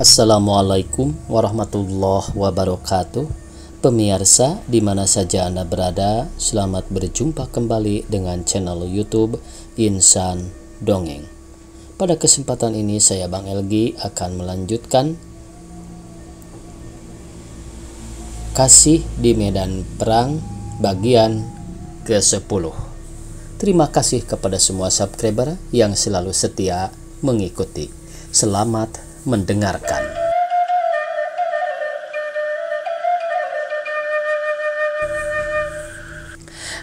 Assalamualaikum warahmatullahi wabarakatuh. Pemirsa di mana saja Anda berada, selamat berjumpa kembali dengan channel YouTube Insan Dongeng. Pada kesempatan ini saya Bang Elgi akan melanjutkan Kasih di Medan Perang bagian ke-10. Terima kasih kepada semua subscriber yang selalu setia mengikuti. Selamat mendengarkan.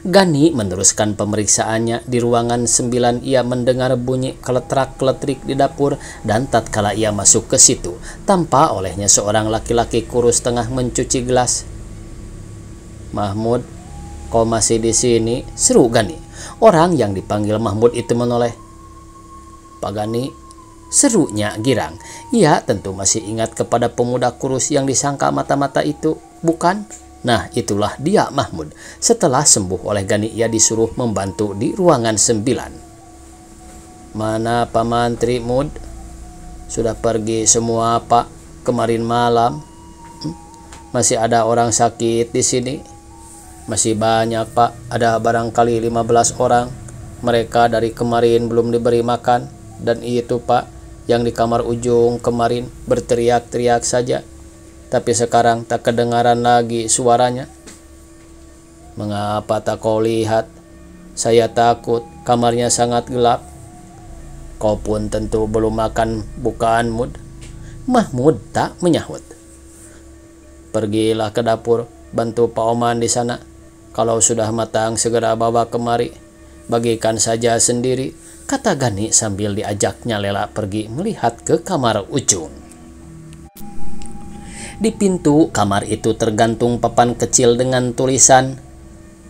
Gani meneruskan pemeriksaannya di ruangan 9. Ia mendengar bunyi keletrak-keletrik di dapur, dan tatkala ia masuk ke situ, tampak olehnya seorang laki-laki kurus tengah mencuci gelas. "Mahmud, kau masih di sini?" seru Gani. Orang yang dipanggil Mahmud itu menoleh. "Pak Gani," serunya girang. Ia tentu masih ingat kepada pemuda kurus yang disangka mata-mata itu, bukan? Nah, itulah dia Mahmud. Setelah sembuh oleh Gani, ia disuruh membantu di ruangan 9. "Mana Pak Mantri, Mud? Sudah pergi semua, Pak, kemarin malam. Masih ada orang sakit di sini?" "Masih banyak, Pak. Ada barangkali 15 orang. Mereka dari kemarin belum diberi makan. Dan itu, Pak, yang di kamar ujung kemarin berteriak-teriak saja. Tapi sekarang tak kedengaran lagi suaranya." "Mengapa tak kau lihat? Saya takut, kamarnya sangat gelap." "Kau pun tentu belum makan, bukan, Mud?" Mahmud tak menyahut. "Pergilah ke dapur, bantu Pak Oman di sana. Kalau sudah matang segera bawa kemari. Bagikan saja sendiri," kata Gani sambil diajaknya Lela pergi melihat ke kamar ujung. Di pintu kamar itu tergantung papan kecil dengan tulisan,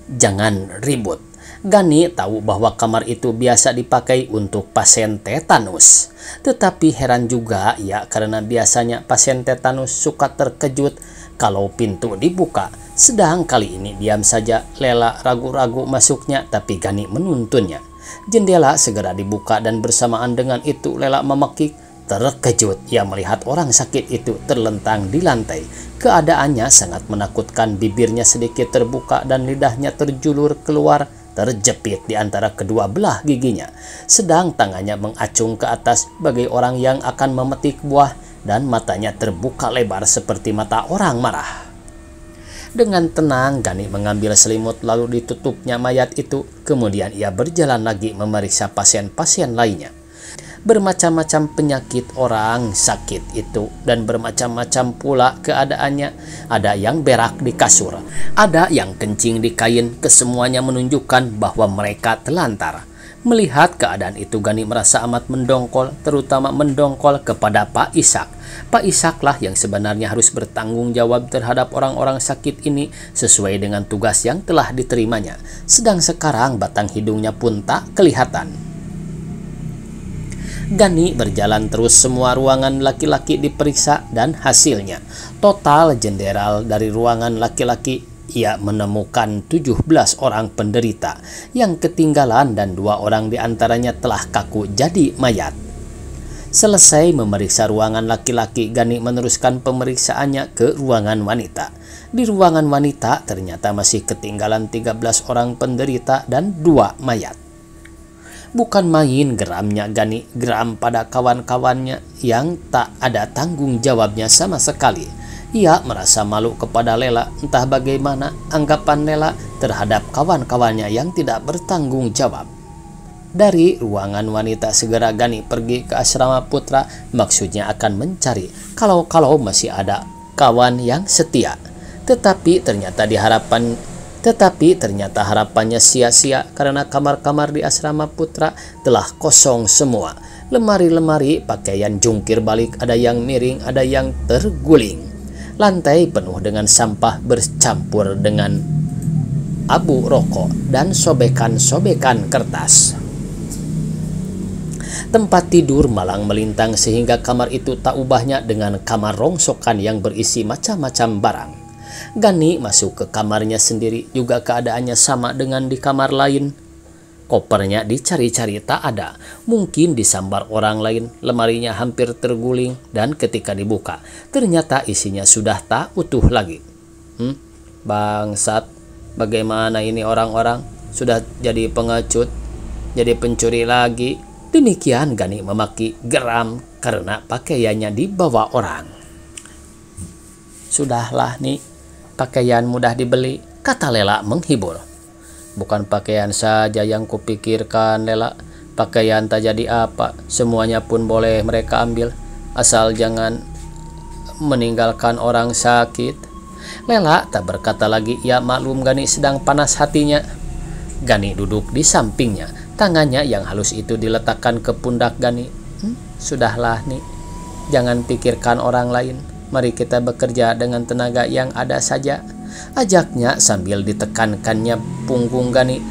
"Jangan ribut." Gani tahu bahwa kamar itu biasa dipakai untuk pasien tetanus. Tetapi heran juga ia karena biasanya pasien tetanus suka terkejut kalau pintu dibuka. Sedang kali ini diam saja Lela ragu-ragu masuknya, tapi Gani menuntunnya. Jendela segera dibuka dan bersamaan dengan itu Lela memekik. Terkejut ia melihat orang sakit itu terlentang di lantai. Keadaannya sangat menakutkan. Bibirnya sedikit terbuka dan lidahnya terjulur keluar, terjepit di antara kedua belah giginya. Sedang tangannya mengacung ke atas bagai orang yang akan memetik buah, dan matanya terbuka lebar seperti mata orang marah. Dengan tenang Gani mengambil selimut lalu ditutupnya mayat itu. Kemudian ia berjalan lagi memeriksa pasien-pasien lainnya. Bermacam-macam penyakit orang sakit itu, dan bermacam-macam pula keadaannya. Ada yang berak di kasur, ada yang kencing di kain. Kesemuanya menunjukkan bahwa mereka telantar. Melihat keadaan itu Gani merasa amat mendongkol, terutama mendongkol kepada Pak Ishak. Pak Ishaklah yang sebenarnya harus bertanggung jawab terhadap orang-orang sakit ini sesuai dengan tugas yang telah diterimanya. Sedang sekarang batang hidungnya pun tak kelihatan. Gani berjalan terus, semua ruangan laki-laki diperiksa, dan hasilnya total jenderal dari ruangan laki-laki ia menemukan 17 orang penderita yang ketinggalan, dan 2 orang diantaranya telah kaku jadi mayat. Selesai memeriksa ruangan laki-laki, Gani meneruskan pemeriksaannya ke ruangan wanita. Di ruangan wanita ternyata masih ketinggalan 13 orang penderita dan 2 mayat. Bukan main geramnya Gani, geram pada kawan-kawannya yang tak ada tanggung jawabnya sama sekali. Ia merasa malu kepada Lela. Entah bagaimana anggapan Lela terhadap kawan-kawannya yang tidak bertanggung jawab. Dari ruangan wanita segera Gani pergi ke asrama putra, maksudnya akan mencari kalau masih ada kawan yang setia. Tetapi ternyata harapannya sia-sia karena kamar-kamar di asrama putra telah kosong semua. Lemari-lemari pakaian jungkir balik, ada yang miring, ada yang terguling. Lantai penuh dengan sampah bercampur dengan abu rokok dan sobekan-sobekan kertas. Tempat tidur malang melintang sehingga kamar itu tak ubahnya dengan kamar rongsokan yang berisi macam-macam barang. Gani masuk ke kamarnya sendiri, juga keadaannya sama dengan di kamar lain. Kopernya dicari-cari tak ada, mungkin disambar orang lain. Lemarinya hampir terguling dan ketika dibuka, ternyata isinya sudah tak utuh lagi. Bangsat, bagaimana ini orang-orang? Sudah jadi pengecut, jadi pencuri lagi. Demikian Gani memaki geram karena pakaiannya dibawa orang. Sudahlah nih, pakaian mudah dibeli, kata Lela menghibur. Bukan pakaian saja yang kupikirkan, Lela. Pakaian tak jadi apa, semuanya pun boleh mereka ambil, asal jangan meninggalkan orang sakit. Lela tak berkata lagi, ia maklum Gani sedang panas hatinya. Gani duduk di sampingnya, tangannya yang halus itu diletakkan ke pundak Gani. Sudahlah nih, jangan pikirkan orang lain. Mari kita bekerja dengan tenaga yang ada saja, ajaknya sambil ditekankannya punggung Gani.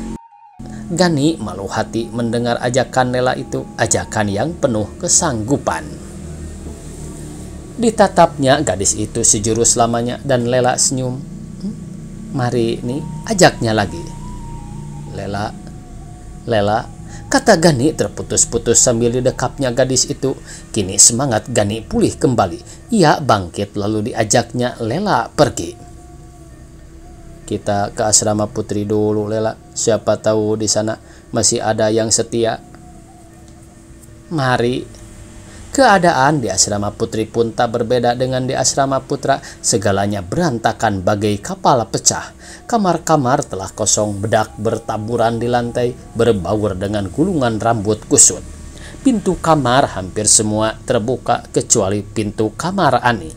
Gani malu hati mendengar ajakan Lela itu, ajakan yang penuh kesanggupan. Ditatapnya gadis itu sejurus lamanya dan Lela senyum. Mari nih, ajaknya lagi. Lela, kata Gani terputus-putus sambil didekapnya gadis itu. Kini semangat Gani pulih kembali. Ia bangkit lalu diajaknya Lela pergi. Kita ke asrama Putri dulu, Lela. Siapa tahu di sana masih ada yang setia. Mari. Keadaan di asrama Putri pun tak berbeda dengan di asrama Putra. Segalanya berantakan bagai kapal pecah. Kamar-kamar telah kosong, bedak bertaburan di lantai, berbaur dengan gulungan rambut kusut. Pintu kamar hampir semua terbuka kecuali pintu kamar Ani.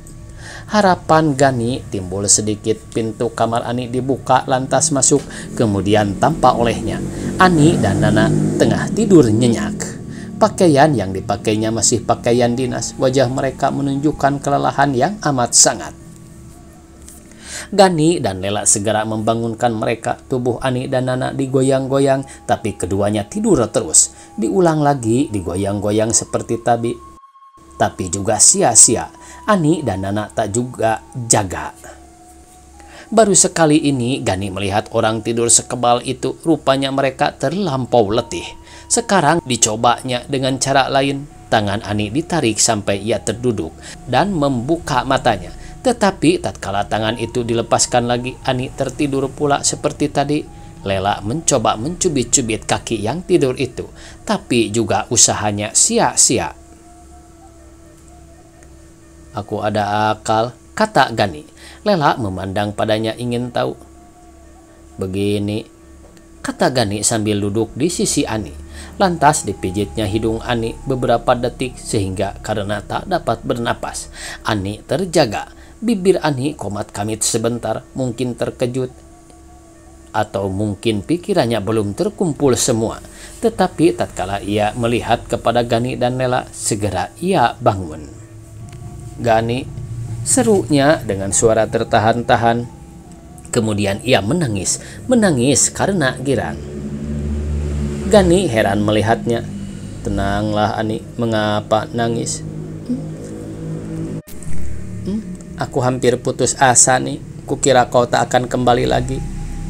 Harapan Gani timbul sedikit. Pintu kamar Ani dibuka lantas masuk, kemudian tampak olehnya Ani dan Nana tengah tidur nyenyak. Pakaian yang dipakainya masih pakaian dinas. Wajah mereka menunjukkan kelelahan yang amat sangat. Gani dan Lela segera membangunkan mereka. Tubuh Ani dan Nana digoyang-goyang, tapi keduanya tidur terus. Diulang lagi, digoyang-goyang seperti tadi. Tapi juga sia-sia. Ani dan Nana tak juga jaga. Baru sekali ini Gani melihat orang tidur sekebal itu. Rupanya mereka terlampau letih. Sekarang dicobanya dengan cara lain. Tangan Ani ditarik sampai ia terduduk dan membuka matanya. Tetapi tatkala tangan itu dilepaskan lagi, Ani tertidur pula seperti tadi. Lela mencoba mencubit-cubit kaki yang tidur itu, tapi juga usahanya sia-sia. Aku ada akal, kata Gani. Lela memandang padanya ingin tahu. Begini, kata Gani sambil duduk di sisi Ani. Lantas dipijitnya hidung Ani beberapa detik sehingga karena tak dapat bernapas, Ani terjaga. Bibir Ani komat kamit sebentar, mungkin terkejut atau mungkin pikirannya belum terkumpul semua. Tetapi tatkala ia melihat kepada Gani dan Lela, segera ia bangun. Gani, serunya dengan suara tertahan-tahan. Kemudian ia menangis karena girang. Gani heran melihatnya. Tenanglah Ani, mengapa nangis? Aku hampir putus asa nih. Kukira kau tak akan kembali lagi.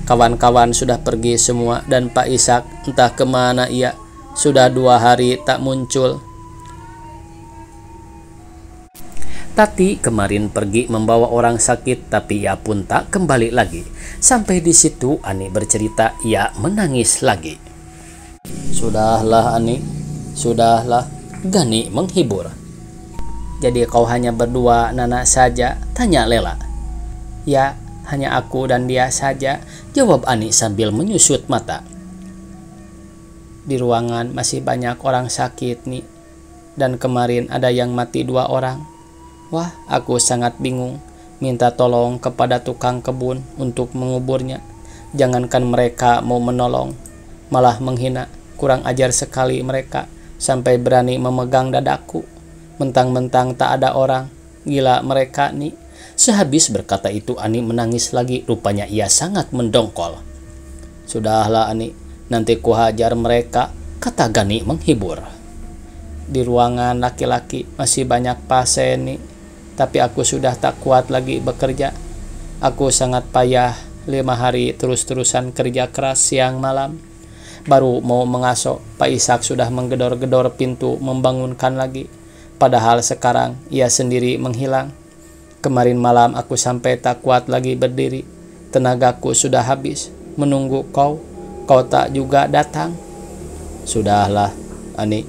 Kawan-kawan sudah pergi semua dan Pak Ishak entah kemana ia. Sudah 2 hari tak muncul. Tati kemarin pergi membawa orang sakit, tapi ia pun tak kembali lagi. Sampai di situ Ani bercerita, ia menangis lagi. Sudahlah Ani, sudahlah, Gani menghibur. Jadi kau hanya berdua Nana saja? Tanya Lela. Ya, hanya aku dan dia saja, jawab Ani sambil menyusut mata. Di ruangan masih banyak orang sakit nih, dan kemarin ada yang mati 2 orang. Wah, aku sangat bingung, minta tolong kepada tukang kebun untuk menguburnya. Jangankan mereka mau menolong, malah menghina. Kurang ajar sekali mereka, sampai berani memegang dadaku. Mentang-mentang tak ada orang. Gila mereka nih. Sehabis berkata itu Ani menangis lagi. Rupanya ia sangat mendongkol. Sudahlah Ani, nanti ku hajar mereka, kata Gani menghibur. Di ruangan laki-laki masih banyak pasien nih, tapi aku sudah tak kuat lagi bekerja. Aku sangat payah, 5 hari terus-terusan kerja keras siang malam. Baru mau mengaso, Pak Ishak sudah menggedor-gedor pintu membangunkan lagi. Padahal sekarang ia sendiri menghilang. Kemarin malam aku sampai tak kuat lagi berdiri. Tenagaku sudah habis menunggu kau. Kau tak juga datang. Sudahlah, Ani.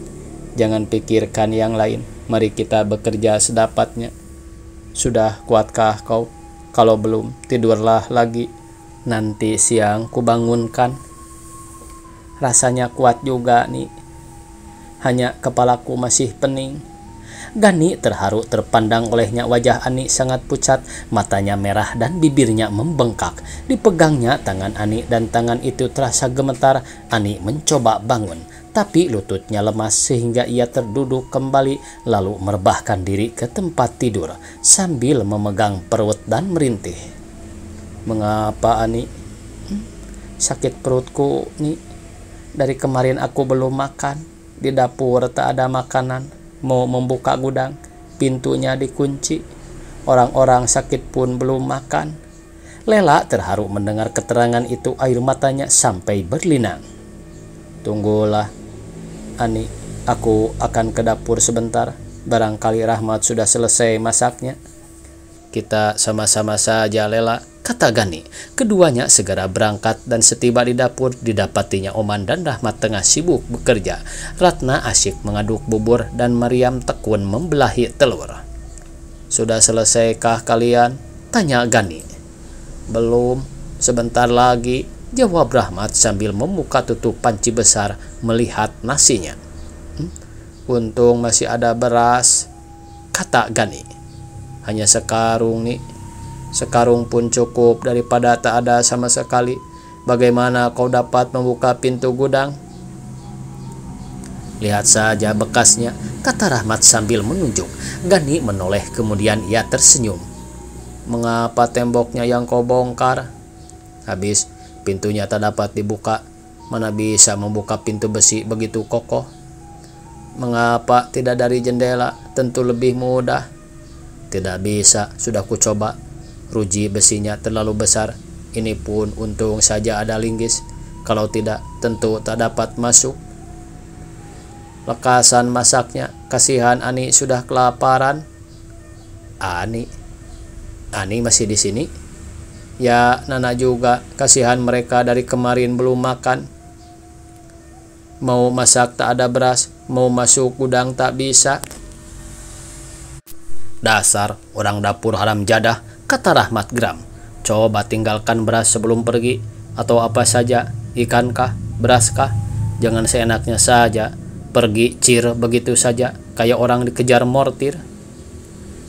Jangan pikirkan yang lain. Mari kita bekerja sedapatnya. Sudah kuatkah kau? Kalau belum, tidurlah lagi. Nanti siang kubangunkan. Rasanya kuat juga nih. Hanya kepalaku masih pening. Gani terharu terpandang olehnya wajah Ani sangat pucat, matanya merah dan bibirnya membengkak. Dipegangnya tangan Ani dan tangan itu terasa gemetar. Ani mencoba bangun, tapi lututnya lemas sehingga ia terduduk kembali lalu merebahkan diri ke tempat tidur sambil memegang perut dan merintih. Mengapa Ani? Sakit perutku nih. Dari kemarin aku belum makan. Di dapur tak ada makanan. Mau membuka gudang, pintunya dikunci. Orang-orang sakit pun belum makan. Lela terharu mendengar keterangan itu, air matanya sampai berlinang. Tunggulah, Ani, aku akan ke dapur sebentar. Barangkali Rahmat sudah selesai masaknya. Kita sama-sama saja, Lela, kata Gani. Keduanya segera berangkat dan setiba di dapur didapatinya Oman dan Rahmat tengah sibuk bekerja. Ratna asyik mengaduk bubur dan Maryam tekun membelahi telur. Sudah selesaikah kalian? Tanya Gani. Belum, sebentar lagi, jawab Rahmat sambil membuka tutup panci besar melihat nasinya. Untung masih ada beras, kata Gani. Hanya sekarung nih. Sekarung pun cukup daripada tak ada sama sekali. Bagaimana kau dapat membuka pintu gudang? Lihat saja bekasnya, kata Rahmat sambil menunjuk. Gani menoleh kemudian ia tersenyum. Mengapa temboknya yang kau bongkar? Habis pintunya tak dapat dibuka. Mana bisa membuka pintu besi begitu kokoh? Mengapa tidak dari jendela? Tentu lebih mudah. Tidak bisa, sudah ku coba. Ruji besinya terlalu besar. Ini pun untung saja ada linggis. Kalau tidak, tentu tak dapat masuk. Lekasan masaknya, kasihan Ani sudah kelaparan. Ani masih di sini? Ya, Nana juga, kasihan mereka dari kemarin belum makan. Mau masak tak ada beras, mau masuk gudang tak bisa. Dasar orang dapur haram jadah, kata Rahmat geram. Coba tinggalkan beras sebelum pergi. Atau apa saja, ikankah, beraskah? Jangan seenaknya saja pergi cir begitu saja, kayak orang dikejar mortir.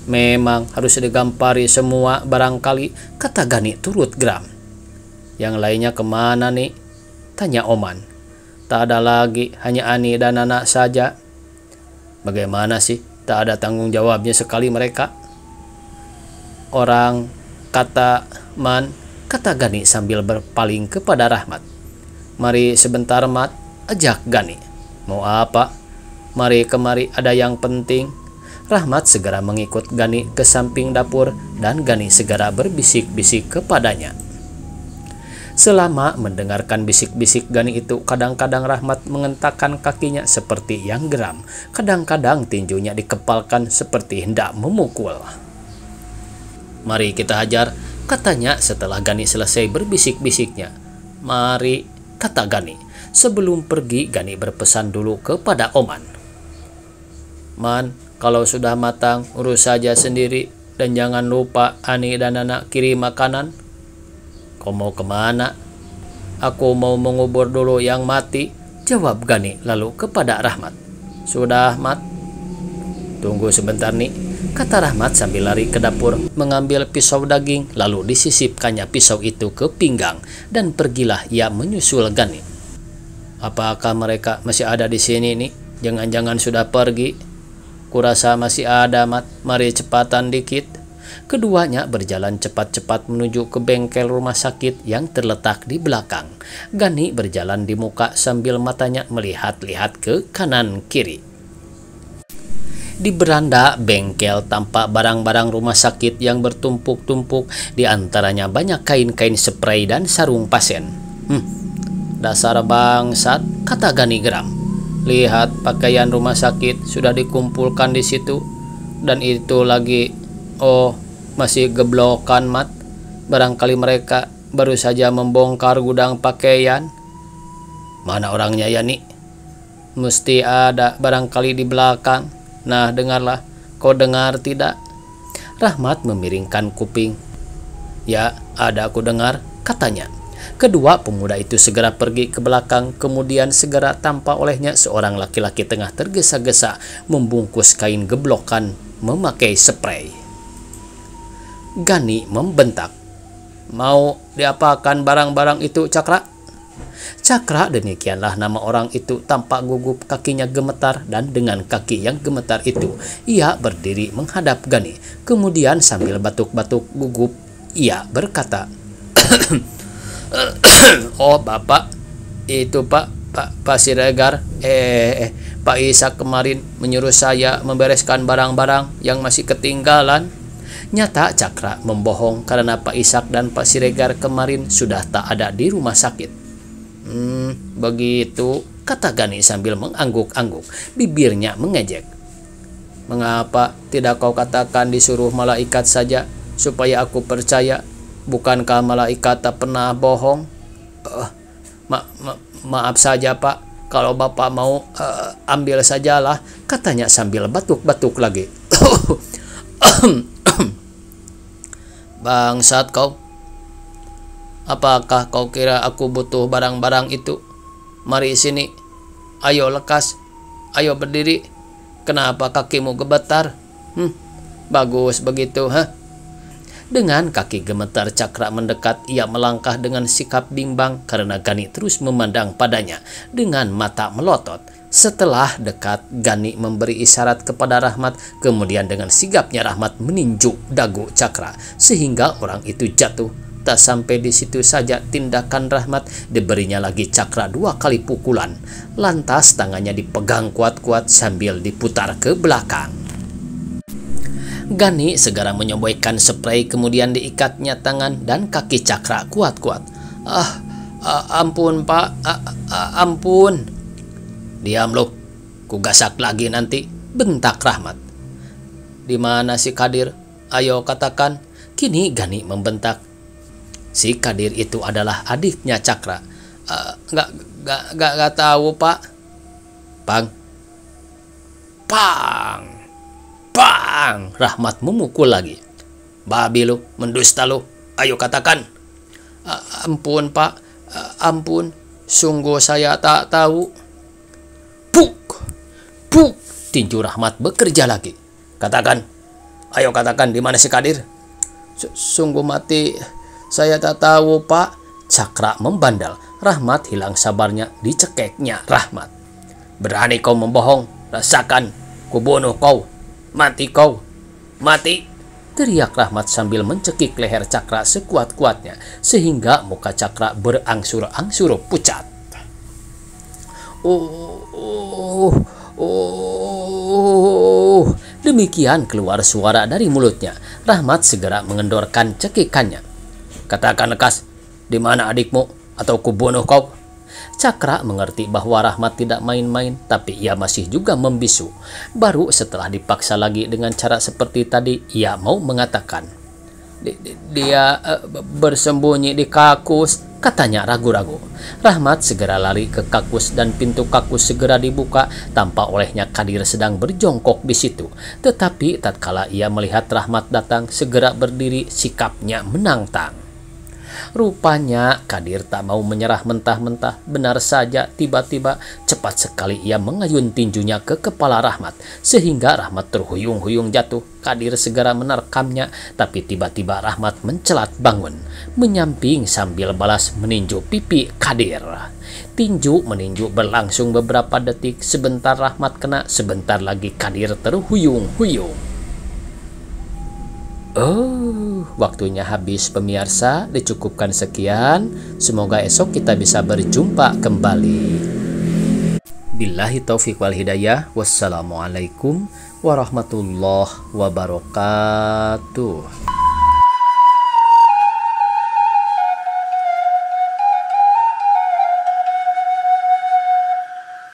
Memang harus digampari semua barangkali, kata Gani turut geram. Yang lainnya kemana nih? Tanya Oman. Tak ada lagi, hanya Ani dan anak saja. Bagaimana sih? Tak ada tanggung jawabnya sekali mereka. Orang kata Man, kata Gani sambil berpaling kepada Rahmat. Mari sebentar Mat, ajak Gani. Mau apa? Mari kemari, ada yang penting. Rahmat segera mengikut Gani ke samping dapur dan Gani segera berbisik-bisik kepadanya. Selama mendengarkan bisik-bisik Gani itu, kadang-kadang Rahmat mengentakkan kakinya seperti yang geram. Kadang-kadang tinjunya dikepalkan seperti hendak memukul. Mari kita hajar, katanya setelah Gani selesai berbisik-bisiknya. Mari, kata Gani. Sebelum pergi, Gani berpesan dulu kepada Oman. Man, kalau sudah matang, urus saja sendiri. Dan jangan lupa Ani dan anak kirim makanan. Kau mau kemana? Aku mau mengubur dulu yang mati, jawab Gani lalu kepada Rahmat. Sudah Mat? Tunggu sebentar nih, kata Rahmat sambil lari ke dapur mengambil pisau daging lalu disisipkannya pisau itu ke pinggang dan pergilah ia menyusul Gani. Apakah mereka masih ada di sini nih? Jangan-jangan sudah pergi. Kurasa masih ada Mat, mari cepatan dikit. Keduanya berjalan cepat-cepat menuju ke bengkel rumah sakit yang terletak di belakang. Gani berjalan di muka sambil matanya melihat-lihat ke kanan kiri. Di beranda bengkel tampak barang-barang rumah sakit yang bertumpuk-tumpuk, di antaranya banyak kain-kain spray dan sarung pasien. Dasar bangsat, kata Gani geram. Lihat pakaian rumah sakit sudah dikumpulkan di situ. Dan itu lagi, oh masih geblokan mat. Barangkali mereka baru saja membongkar gudang pakaian. Mana orangnya ya nih? Mesti ada barangkali di belakang. Nah dengarlah, kau dengar tidak? Rahmat memiringkan kuping. Ya ada aku dengar, katanya. Kedua pemuda itu segera pergi ke belakang, kemudian segera tampak olehnya seorang laki-laki tengah tergesa-gesa membungkus kain geblokan memakai spray. Gani membentak. Mau diapakan barang-barang itu, Cakra? Cakra, demikianlah nama orang itu, tampak gugup, kakinya gemetar, dan dengan kaki yang gemetar itu ia berdiri menghadap Gani. Kemudian sambil batuk-batuk gugup ia berkata, oh bapak, itu Pak Siregar, Pak Ishak kemarin menyuruh saya membereskan barang-barang yang masih ketinggalan. Nyata Cakra membohong karena Pak Ishak dan Pak Siregar kemarin sudah tak ada di rumah sakit. Begitu, kata Gani sambil mengangguk-angguk, bibirnya mengejek. Mengapa tidak kau katakan disuruh malaikat saja supaya aku percaya? Bukankah malaikat tak pernah bohong? Maaf saja Pak, kalau Bapak mau ambil sajalah, katanya sambil batuk-batuk lagi. Bangsat kau. Apakah kau kira aku butuh barang-barang itu? Mari sini. Ayo lekas. Ayo berdiri. Kenapa kakimu gemetar? Bagus begitu, ha? Dengan kaki gemetar Cakra mendekat, ia melangkah dengan sikap bimbang karena Gani terus memandang padanya dengan mata melotot. Setelah dekat, Gani memberi isyarat kepada Rahmat, kemudian dengan sigapnya Rahmat meninju dagu Cakra sehingga orang itu jatuh. Tak sampai di situ saja tindakan Rahmat, diberinya lagi Cakra 2 kali pukulan. Lantas tangannya dipegang kuat-kuat sambil diputar ke belakang. Gani segera menyobekkan spray, kemudian diikatnya tangan dan kaki Cakra kuat-kuat. Ampun Pak, ampun. Diam lo, ku gasak lagi nanti, bentak Rahmat. Di mana si Kadir? Ayo katakan. Kini Gani membentak. Si Kadir itu adalah adiknya Cakra. Nggak tahu Pak. Pang. Rahmat memukul lagi. Babi lu, mendusta lu. Ayo katakan. Ampun Pak, ampun. Sungguh saya tak tahu. Puk. Tinju Rahmat bekerja lagi. Katakan. Ayo katakan, di mana si Kadir? Sungguh mati. Saya tak tahu Pak. Cakra membandal. Rahmat hilang sabarnya, dicekeknya Rahmat. Berani kau membohong? Rasakan, ku bunuh kau. Mati kau. Mati. Teriak Rahmat sambil mencekik leher Cakra sekuat-kuatnya sehingga muka Cakra berangsur-angsur pucat. Demikian keluar suara dari mulutnya. Rahmat segera mengendorkan cekikannya. Katakan lekas, di mana adikmu atau ku bunuh kau? Cakra mengerti bahwa Rahmat tidak main-main, tapi ia masih juga membisu. Baru setelah dipaksa lagi dengan cara seperti tadi, ia mau mengatakan. Dia bersembunyi di kakus, katanya ragu-ragu. Rahmat segera lari ke kakus dan pintu kakus segera dibuka. Tampak olehnya Kadir sedang berjongkok di situ. Tetapi tatkala ia melihat Rahmat datang, segera berdiri, sikapnya menantang. Rupanya Kadir tak mau menyerah mentah-mentah. Benar saja, tiba-tiba cepat sekali ia mengayun tinjunya ke kepala Rahmat sehingga Rahmat terhuyung-huyung jatuh. Kadir segera menerkamnya, tapi tiba-tiba Rahmat mencelat bangun, menyamping sambil balas meninju pipi Kadir. Tinju meninju berlangsung beberapa detik. Sebentar Rahmat kena, sebentar lagi Kadir terhuyung-huyung. Waktunya habis pemirsa, dicukupkan sekian. Semoga esok kita bisa berjumpa kembali. Billahi taufiq wal hidayah. Wassalamualaikum warahmatullahi wabarakatuh.